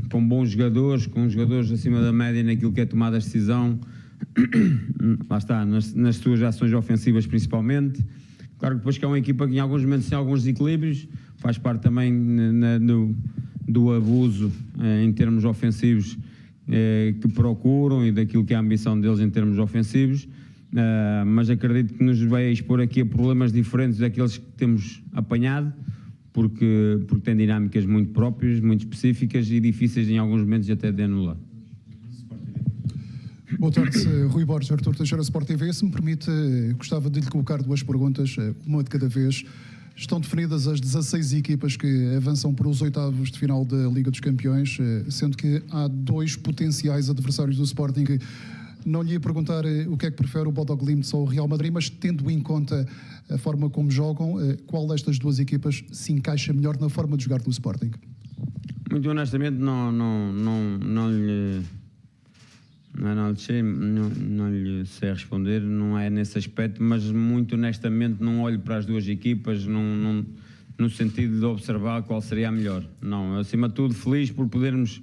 com bons jogadores, com jogadores acima da média naquilo que é tomada a decisão, lá está, nas suas ações ofensivas principalmente. Claro que depois que é uma equipa que em alguns momentos tem alguns desequilíbrios, faz parte também do abuso em termos ofensivos que procuram e daquilo que é a ambição deles em termos ofensivos, mas acredito que nos vai expor aqui a problemas diferentes daqueles que temos apanhado, porque tem dinâmicas muito próprias, muito específicas e difíceis em alguns momentos até de anular. Boa tarde, Rui Borges, Artur Teixeira, Sport TV. Se me permite, gostava de lhe colocar duas perguntas, uma de cada vez. Estão definidas as 16 equipas que avançam para os oitavos de final da Liga dos Campeões, sendo que há 2 potenciais adversários do Sporting. Não lhe ia perguntar o que é que prefere, o Bodo Glimt ou o Real Madrid, mas tendo em conta a forma como jogam, qual destas 2 equipas se encaixa melhor na forma de jogar do Sporting? Muito honestamente, não lhe sei responder, não é nesse aspecto, mas muito honestamente não olho para as 2 equipas no sentido de observar qual seria a melhor. Não, acima de tudo, feliz por podermos...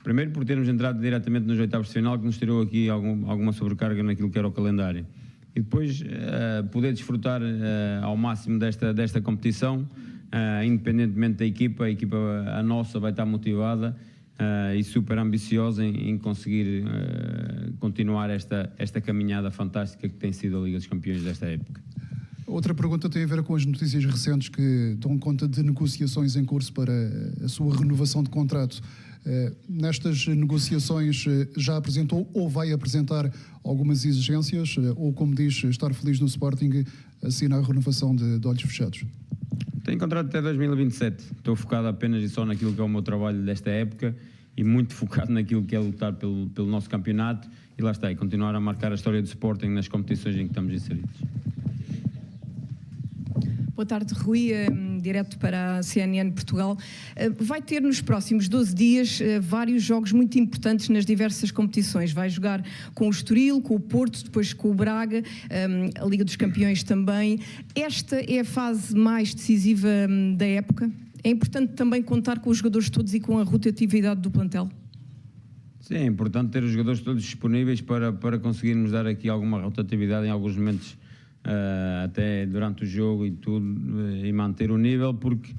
Primeiro, por termos entrado diretamente nos oitavos de final, que nos tirou aqui alguma sobrecarga naquilo que era o calendário. E depois, poder desfrutar ao máximo desta competição, independentemente da equipa, a nossa vai estar motivada e super ambiciosa em conseguir continuar esta caminhada fantástica que tem sido a Liga dos Campeões desta época. Outra pergunta tem a ver com as notícias recentes que dão conta de negociações em curso para a sua renovação de contrato. Nestas negociações já apresentou ou vai apresentar algumas exigências ou, como diz, estar feliz no Sporting, assina a renovação de olhos fechados? Tenho contrato até 2027. Estou focado apenas e só naquilo que é o meu trabalho desta época e muito focado naquilo que é lutar pelo nosso campeonato e lá está, e continuar a marcar a história do Sporting nas competições em que estamos inseridos. Boa tarde, Rui, direto para a CNN Portugal. Vai ter nos próximos 12 dias vários jogos muito importantes nas diversas competições. Vai jogar com o Estoril, com o Porto, depois com o Braga, a Liga dos Campeões também. Esta é a fase mais decisiva da época? É importante também contar com os jogadores todos e com a rotatividade do plantel? Sim, é importante ter os jogadores todos disponíveis para conseguirmos dar aqui alguma rotatividade em alguns momentos, até durante o jogo e tudo, e manter o nível, porque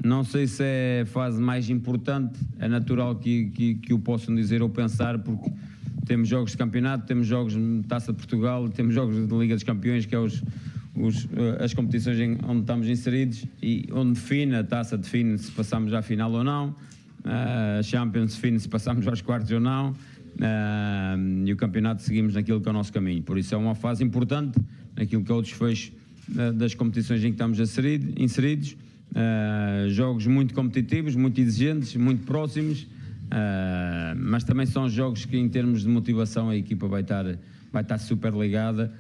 não sei se é a fase mais importante, é natural que o possam dizer ou pensar, porque temos jogos de campeonato, temos jogos de Taça de Portugal, temos jogos de Liga dos Campeões, que é as competições onde estamos inseridos e onde a Taça define se passamos à final ou não, a Champions define se passamos aos quartos ou não, e o campeonato seguimos naquilo que é o nosso caminho. Por isso é uma fase importante naquilo que é o desfecho das competições em que estamos inseridos, jogos muito competitivos, muito exigentes, muito próximos, mas também são jogos que em termos de motivação a equipa vai estar super ligada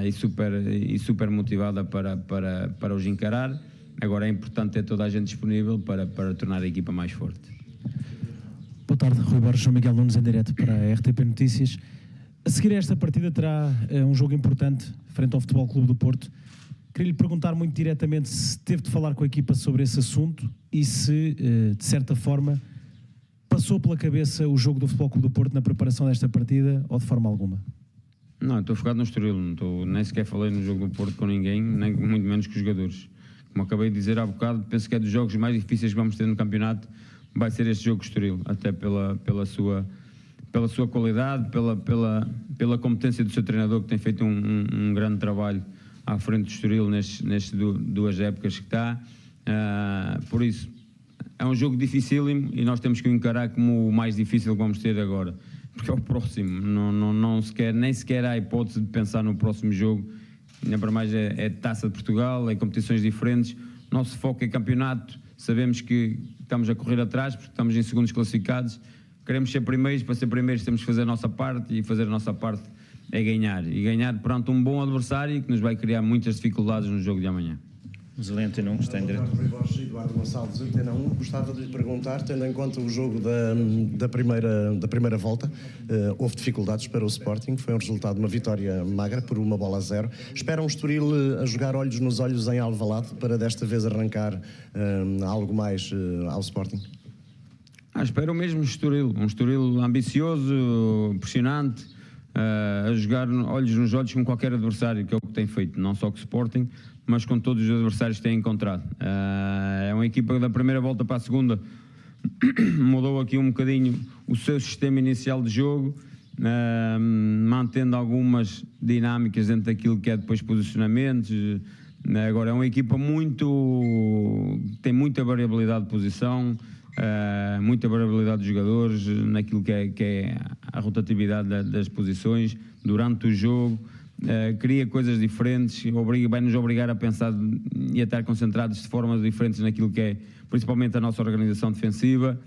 e super motivada para os encarar. Agora é importante ter toda a gente disponível para tornar a equipa mais forte. Boa tarde, Rui Borges, João Miguel Nunes em direto para a RTP Notícias. A seguir a esta partida terá um jogo importante frente ao Futebol Clube do Porto. Queria lhe perguntar muito diretamente se teve de falar com a equipa sobre esse assunto e se, de certa forma, passou pela cabeça o jogo do Futebol Clube do Porto na preparação desta partida ou de forma alguma? Não, estou focado no Estoril, nem sequer falei no jogo do Porto com ninguém, nem muito menos com os jogadores. Como acabei de dizer há bocado, penso que é dos jogos mais difíceis que vamos ter no campeonato, vai ser este jogo com o Estoril, até pela sua qualidade, pela competência do seu treinador, que tem feito um grande trabalho à frente do Estoril nestas 2 épocas que está. Por isso, é um jogo dificílimo e nós temos que o encarar como o mais difícil que vamos ter agora, porque é o próximo. Nem sequer há hipótese de pensar no próximo jogo. Ainda para mais é Taça de Portugal, é competições diferentes. Nosso foco é campeonato, sabemos que estamos a correr atrás porque estamos em segundos classificados. Queremos ser primeiros, para ser primeiros temos que fazer a nossa parte e fazer a nossa parte é ganhar. E ganhar perante um bom adversário que nos vai criar muitas dificuldades no jogo de amanhã. Zé Antena 1, que está em direto. Rui Borges, Eduardo Gonçalves, Antena 1. Gostava de lhe perguntar, tendo em conta o jogo da primeira volta, houve dificuldades para o Sporting, foi um resultado de uma vitória magra por 1-0. Espera um Estoril a jogar olhos nos olhos em Alvalade para desta vez arrancar algo mais ao Sporting? Espero o mesmo Estoril, um Estoril ambicioso, pressionante, a jogar olhos nos olhos com qualquer adversário, que é o que tem feito, não só com o Sporting, mas com todos os adversários que têm encontrado. É uma equipa que da primeira volta para a segunda mudou aqui um bocadinho o seu sistema inicial de jogo, mantendo algumas dinâmicas dentro daquilo que é depois posicionamentos. Agora é uma equipa tem muita variabilidade de posição, muita variabilidade de jogadores naquilo que é a rotatividade das posições durante o jogo. Cria coisas diferentes, vai-nos obrigar a pensar e a estar concentrados de formas diferentes naquilo que é principalmente a nossa organização defensiva.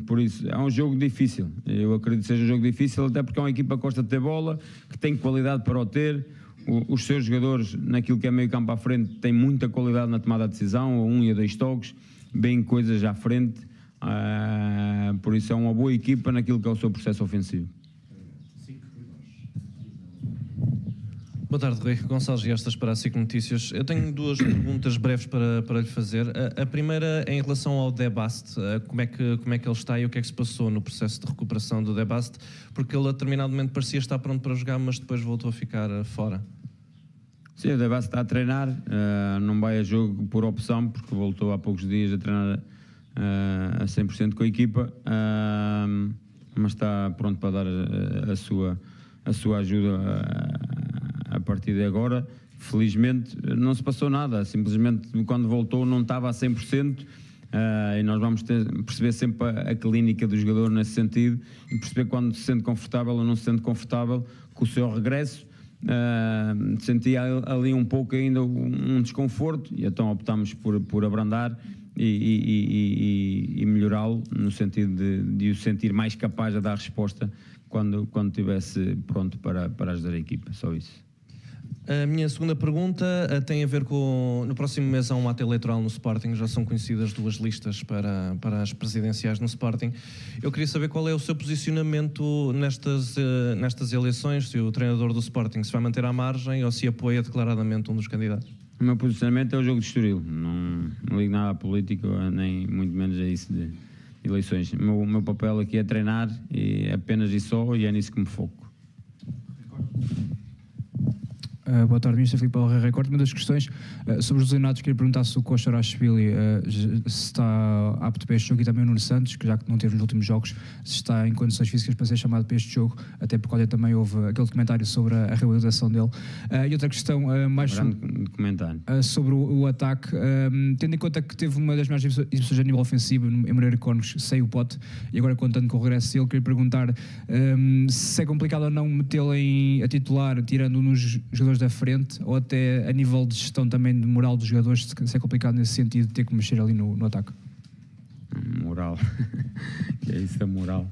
Por isso é um jogo difícil, eu acredito que seja um jogo difícil, até porque é uma equipa que gosta de ter bola, que tem qualidade para o ter. Os seus jogadores naquilo que é meio campo à frente têm muita qualidade na tomada de decisão, a 1 e a 2 toques, bem coisas à frente, por isso é uma boa equipa naquilo que é o seu processo ofensivo. Boa tarde, Rui. Gonçalo Giestas para a SIC Notícias. Eu tenho 2 perguntas breves para lhe fazer. A primeira é em relação ao Debast. Como é que ele está e o que é que se passou no processo de recuperação do Debast? Porque ele a determinado momento parecia estar pronto para jogar, mas depois voltou a ficar fora. Sim, o Debast está a treinar, não vai a jogo por opção, porque voltou há poucos dias a treinar a 100% com a equipa, mas está pronto para dar a sua ajuda a partir de agora. Felizmente não se passou nada, simplesmente quando voltou não estava a 100%, e nós vamos perceber sempre a clínica do jogador nesse sentido e perceber quando se sente confortável ou não se sente confortável com o seu regresso. Sentia ali um pouco ainda um desconforto e então optámos por abrandar e melhorá-lo no sentido de o sentir mais capaz de dar resposta quando estivesse pronto para ajudar a equipa, só isso. A minha segunda pergunta tem a ver com, no próximo mês há um ato eleitoral no Sporting, já são conhecidas 2 listas para as presidenciais no Sporting. Eu queria saber qual é o seu posicionamento nestas eleições, se o treinador do Sporting se vai manter à margem ou se apoia declaradamente um dos candidatos. O meu posicionamento é o jogo de Estoril, não ligo nada à política, nem muito menos a isso de eleições. O meu papel aqui é treinar, e apenas e só, e é nisso que me foco. Boa tarde, Ministro Filipe Alra Record. Uma das questões sobre os lesionados, queria perguntar se o Koshorashvili se está apto para este jogo, e também o Nuno Santos, que já que não teve nos últimos jogos, se está em condições físicas para ser chamado para este jogo, até porque olha, também houve aquele documentário sobre a reabilitação dele. E outra questão mais sobre o ataque, tendo em conta que teve uma das melhores exibições a nível ofensivo em Moreira Cónegos, sem o Pote, e agora contando com o regresso dele, queria perguntar se é complicado ou não metê-lo a titular, tirando nos jogadores da frente, ou até a nível de gestão também de moral dos jogadores, se é complicado nesse sentido de ter que mexer ali no ataque. Moral, que é isso da moral.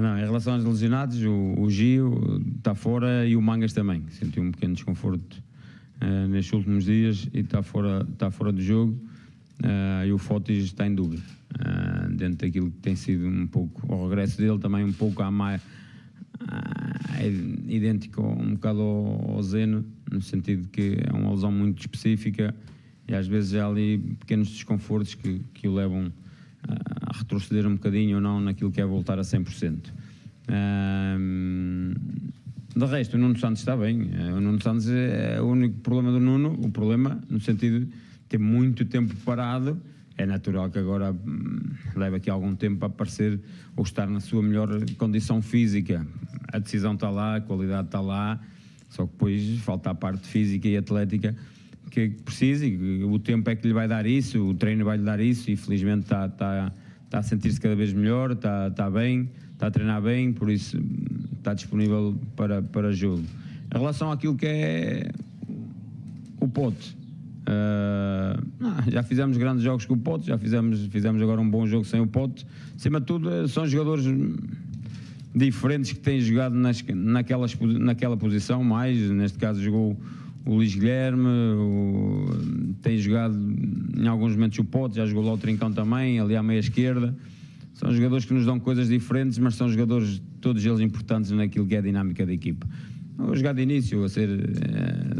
Não, em relação aos lesionados, o Gio está fora e o Mangas também, sentiu um pequeno desconforto nestes últimos dias e está fora do jogo, e o Fotis está em dúvida, dentro daquilo que tem sido um pouco o regresso dele, também um pouco idêntico um bocado ao Zeno, no sentido que é uma lesão muito específica e às vezes há ali pequenos desconfortos que o levam a retroceder um bocadinho ou não naquilo que é voltar a 100%. De resto, o Nuno Santos está bem. O Nuno Santos é o único problema do Nuno, o problema no sentido de ter muito tempo parado. É natural que agora leve aqui algum tempo a aparecer ou estar na sua melhor condição física. A decisão está lá, a qualidade está lá, só que depois falta a parte física e atlética que precisa, e o tempo é que lhe vai dar isso, o treino vai lhe dar isso, e felizmente está a sentir-se cada vez melhor, está bem, está a treinar bem, por isso está disponível para jogo. Em relação àquilo que é o Pote, já fizemos grandes jogos com o Pote, já fizemos agora um bom jogo sem o Pote. Acima de tudo, são jogadores diferentes que têm jogado naquela posição, mais neste caso jogou o Luís Guilherme, tem jogado em alguns momentos o Pote, já jogou lá o Trincão também, ali à meia esquerda. São jogadores que nos dão coisas diferentes, mas são jogadores, todos eles importantes naquilo que é a dinâmica da equipa. A jogar de início, a ser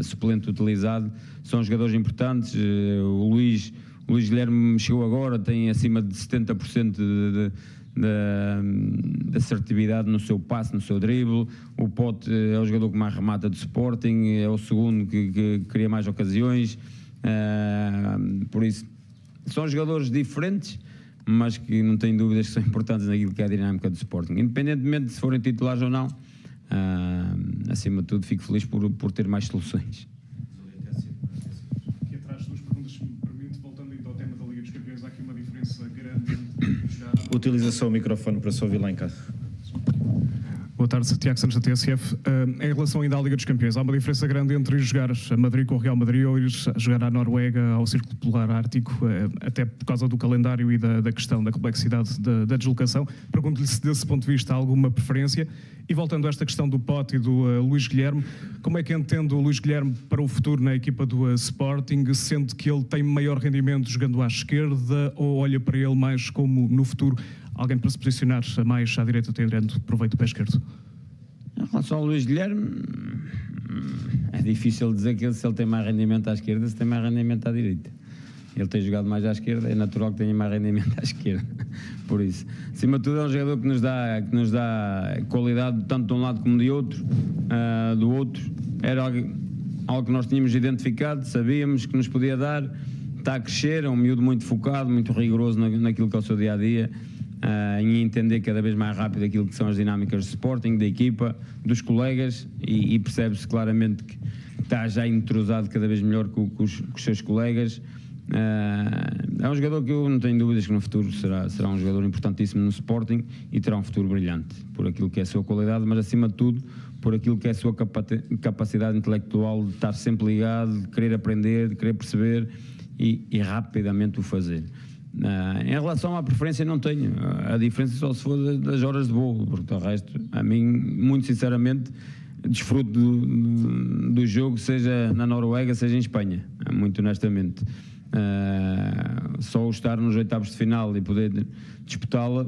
suplente utilizado, são jogadores importantes. O Luís O Luís Guilherme chegou agora, tem acima de 70% de assertividade no seu passe, no seu drible. O Pote é o jogador que mais remata do Sporting, é o segundo que cria mais ocasiões. Por isso, são jogadores diferentes, mas que não tenho dúvidas que são importantes naquilo que é a dinâmica do Sporting. Independentemente de se forem titulares ou não, acima de tudo fico feliz por ter mais soluções. Aqui atrás, duas perguntas, se me permite, voltando ainda ao tema da Liga dos Campeões, há aqui uma diferença grande entre jogar... Utiliza só o microfone para se ouvir lá em casa. Boa tarde, Tiago Santos da TSF. Em relação ainda à Liga dos Campeões, há uma diferença grande entre jogar a Madrid com o Real Madrid ou ir jogar à Noruega, ao Círculo Polar Ártico, até por causa do calendário e da questão da complexidade da deslocação. Pergunto-lhe se desse ponto de vista há alguma preferência. E voltando a esta questão do Pote e do Luís Guilherme, como é que entende o Luís Guilherme para o futuro na equipa do Sporting? Sente que ele tem maior rendimento jogando à esquerda ou olha para ele mais como, no futuro, alguém para se posicionar mais à direita, tendo proveito do pé esquerdo? Em relação ao Luís Guilherme, é difícil dizer que se ele tem mais rendimento à esquerda, se tem mais rendimento à direita. Ele tem jogado mais à esquerda, é natural que tenha mais rendimento à esquerda. Por isso, acima de tudo, é um jogador que nos dá qualidade tanto de um lado como de outro. Do outro, era algo que nós tínhamos identificado, sabíamos que nos podia dar. Está a crescer, é um miúdo muito focado, muito rigoroso naquilo que é o seu dia-a-dia. Em entender cada vez mais rápido aquilo que são as dinâmicas do Sporting, da equipa, dos colegas, e percebe-se claramente que está já entrosado cada vez melhor com os seus colegas. É um jogador que eu não tenho dúvidas que no futuro será um jogador importantíssimo no Sporting e terá um futuro brilhante, por aquilo que é a sua qualidade, mas acima de tudo por aquilo que é a sua capacidade intelectual de estar sempre ligado, de querer aprender, de querer perceber e rapidamente o fazer. Em relação à preferência, não tenho. A diferença só se for das horas de voo, porque o resto, a mim, muito sinceramente, desfruto do jogo, seja na Noruega, seja em Espanha, muito honestamente. Só o estar nos oitavos de final e poder disputá-la,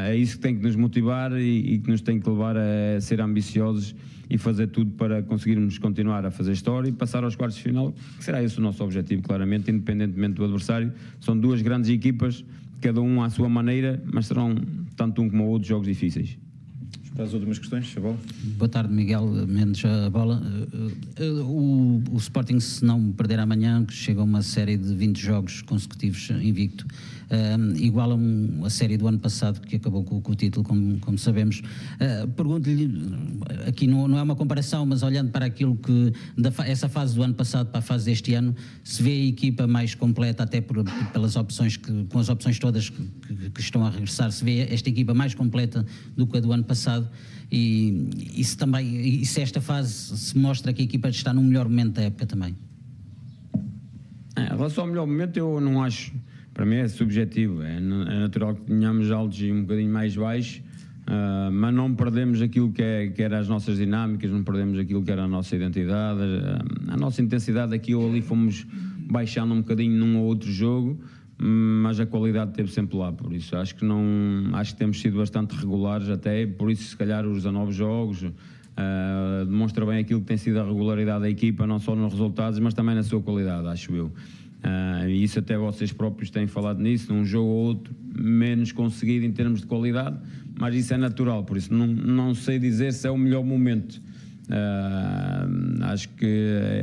é isso que tem que nos motivar e que nos tem que levar a ser ambiciosos e fazer tudo para conseguirmos continuar a fazer história e passar aos quartos de final, que será esse o nosso objetivo, claramente, independentemente do adversário. São duas grandes equipas, cada um à sua maneira, mas serão, tanto um como o outro, jogos difíceis. Para as últimas questões, Chabal. Boa tarde, Miguel Mendes, a bola. O Sporting, se não perder amanhã, chega a uma série de 20 jogos consecutivos invicto, igual a série do ano passado, que acabou com o título, como sabemos. Pergunto-lhe, aqui não é uma comparação, mas olhando para aquilo que, essa fase do ano passado para a fase deste ano, se vê a equipa mais completa, até pelas opções, com as opções todas que estão a regressar, se vê esta equipa mais completa do que a do ano passado. E se esta fase se mostra que a equipa está num melhor momento da época também? Em relação ao melhor momento, eu não acho, para mim é subjetivo, é natural que tenhamos altos e um bocadinho mais baixos, mas não perdemos aquilo que era as nossas dinâmicas, não perdemos aquilo que era a nossa identidade, a nossa intensidade aqui ou ali fomos baixando um bocadinho num ou outro jogo, mas a qualidade esteve sempre lá, por isso acho que temos sido bastante regulares até, por isso se calhar os 19 jogos demonstra bem aquilo que tem sido a regularidade da equipa, não só nos resultados, mas também na sua qualidade, acho eu. E isso até vocês próprios têm falado nisso, num jogo ou outro menos conseguido em termos de qualidade, mas isso é natural, por isso não sei dizer se é o melhor momento. Acho que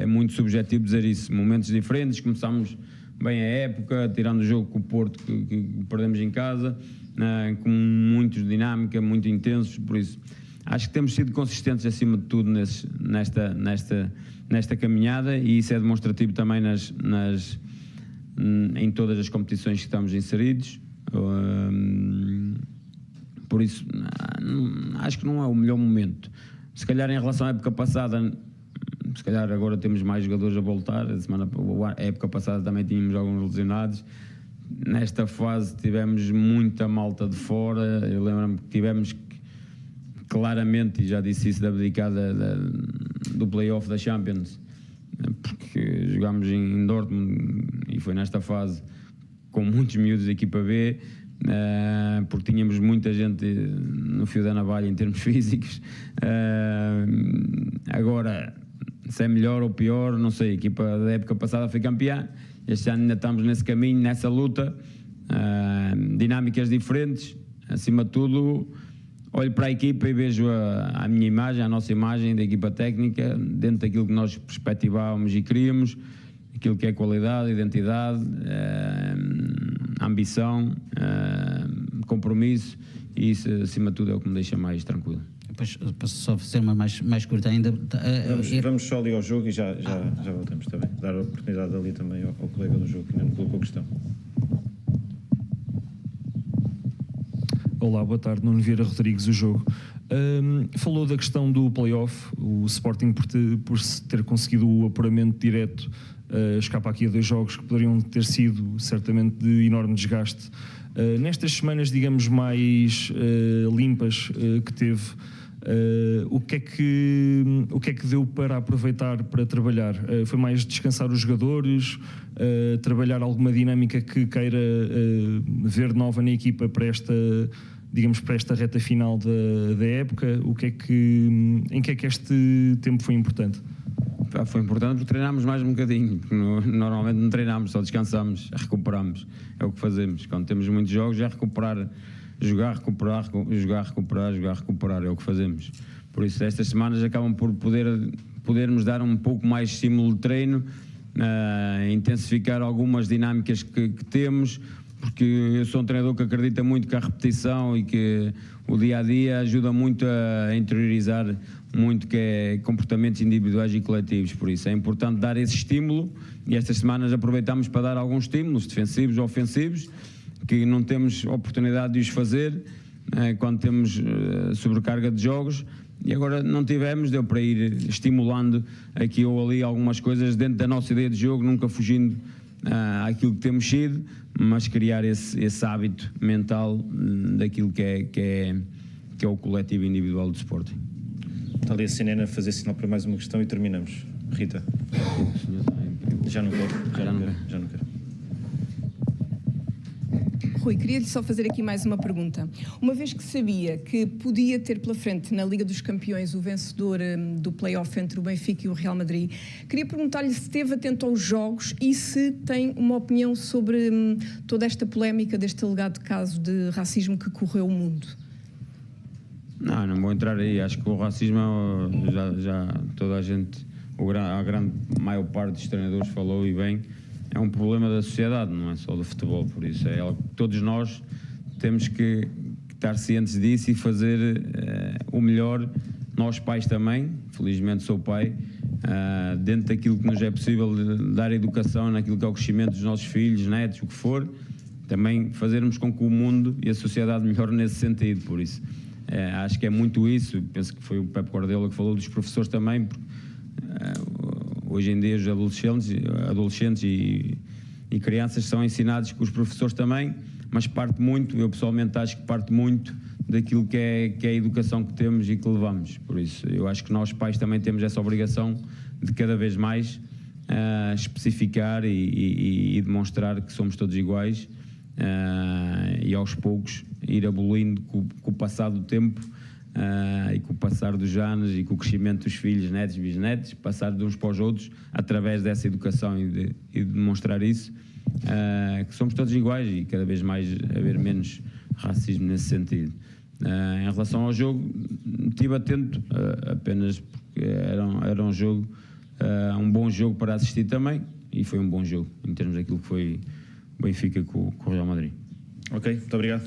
é muito subjetivo dizer isso. Momentos diferentes, começámos bem a época, tirando o jogo com o Porto que perdemos em casa, com muito dinâmica, muito intensos, por isso acho que temos sido consistentes acima de tudo nesta caminhada, e isso é demonstrativo também em todas as competições que estamos inseridos. Por isso acho que não é o melhor momento. Se calhar em relação à época passada, se calhar agora temos mais jogadores a voltar. A época passada também tínhamos alguns lesionados. Nesta fase tivemos muita malta de fora. Eu lembro-me que tivemos claramente, e já disse isso, de abdicar do play-off da Champions, porque jogámos em Dortmund e foi nesta fase com muitos miúdos da equipa B, porque tínhamos muita gente no fio da navalha em termos físicos. Agora, se é melhor ou pior, não sei. A equipa da época passada foi campeã Este ano ainda estamos nesse caminho, nessa luta, dinâmicas diferentes. Acima de tudo, olho para a equipa e vejo a minha imagem, a nossa imagem da equipa técnica, dentro daquilo que nós perspectivávamos e queríamos, aquilo que é qualidade, identidade, ambição, compromisso, e isso, acima de tudo, é o que me deixa mais tranquilo. Depois, posso só ser uma mais curta ainda. Vamos só ali ao jogo e já voltamos também. Dar a oportunidade ali também ao colega do jogo que ainda não colocou a questão. Olá, boa tarde. Nuno Vieira Rodrigues, o jogo. Falou da questão do play-off, o Sporting por ter conseguido o apuramento direto, escapa aqui a 2 jogos que poderiam ter sido certamente de enorme desgaste. Nestas semanas, digamos, mais limpas que teve, o que é que deu para aproveitar para trabalhar? Foi mais descansar os jogadores, trabalhar alguma dinâmica que queira ver nova na equipa para esta, digamos, para esta reta final da época? Em que é que este tempo foi importante? Foi importante porque treinámos mais um bocadinho, porque normalmente não treinámos, só descansamos, recuperamos, é o que fazemos. Quando temos muitos jogos é recuperar, jogar, recuperar, é o que fazemos. Por isso estas semanas acabam por podermos dar um pouco mais de estímulo de treino, intensificar algumas dinâmicas que temos, porque eu sou um treinador que acredita muito que a repetição e que o dia-a-dia ajuda muito a interiorizar muito que é comportamentos individuais e coletivos. Por isso é importante dar esse estímulo, e estas semanas aproveitamos para dar alguns estímulos defensivos ou ofensivos que não temos oportunidade de os fazer quando temos sobrecarga de jogos, e agora não tivemos, deu para ir estimulando aqui ou ali algumas coisas dentro da nossa ideia de jogo, nunca fugindo àquilo que temos sido, mas criar esse hábito mental daquilo que é o coletivo individual do Sporting. Está ali a Sinena a fazer sinal para mais uma questão e terminamos. Rita. Já não quero. Rui, queria-lhe só fazer aqui mais uma pergunta. Uma vez que sabia que podia ter pela frente na Liga dos Campeões o vencedor do play-off entre o Benfica e o Real Madrid, queria perguntar-lhe se esteve atento aos jogos e se tem uma opinião sobre toda esta polémica deste alegado caso de racismo que correu o mundo. Não vou entrar aí. Acho que o racismo, já toda a gente, a grande maior parte dos treinadores falou e bem, é um problema da sociedade, não é só do futebol. Por isso é algo que todos nós temos que estar cientes disso e fazer o melhor. Nós pais também, felizmente sou pai, dentro daquilo que nos é possível dar educação naquilo que é o crescimento dos nossos filhos, netos, o que for, também fazermos com que o mundo e a sociedade melhore nesse sentido. Por isso acho que é muito isso. Penso que foi o Pep Guardiola que falou dos professores também, porque hoje em dia os adolescentes e crianças são ensinados com os professores também, mas parte muito, eu pessoalmente acho que parte muito daquilo que é a educação que temos e que levamos. Por isso eu acho que nós pais também temos essa obrigação de cada vez mais especificar e demonstrar que somos todos iguais, e aos poucos ir abolindo com o passar do tempo e com o passar dos anos e com o crescimento dos filhos, netos, bisnetos, passar de uns para os outros através dessa educação e de demonstrar isso, que somos todos iguais e cada vez mais haver menos racismo nesse sentido. Em relação ao jogo, estive atento apenas porque era um jogo, um bom jogo para assistir também, e foi um bom jogo em termos daquilo que foi Benfica com o Real Madrid. Ok, muito obrigado.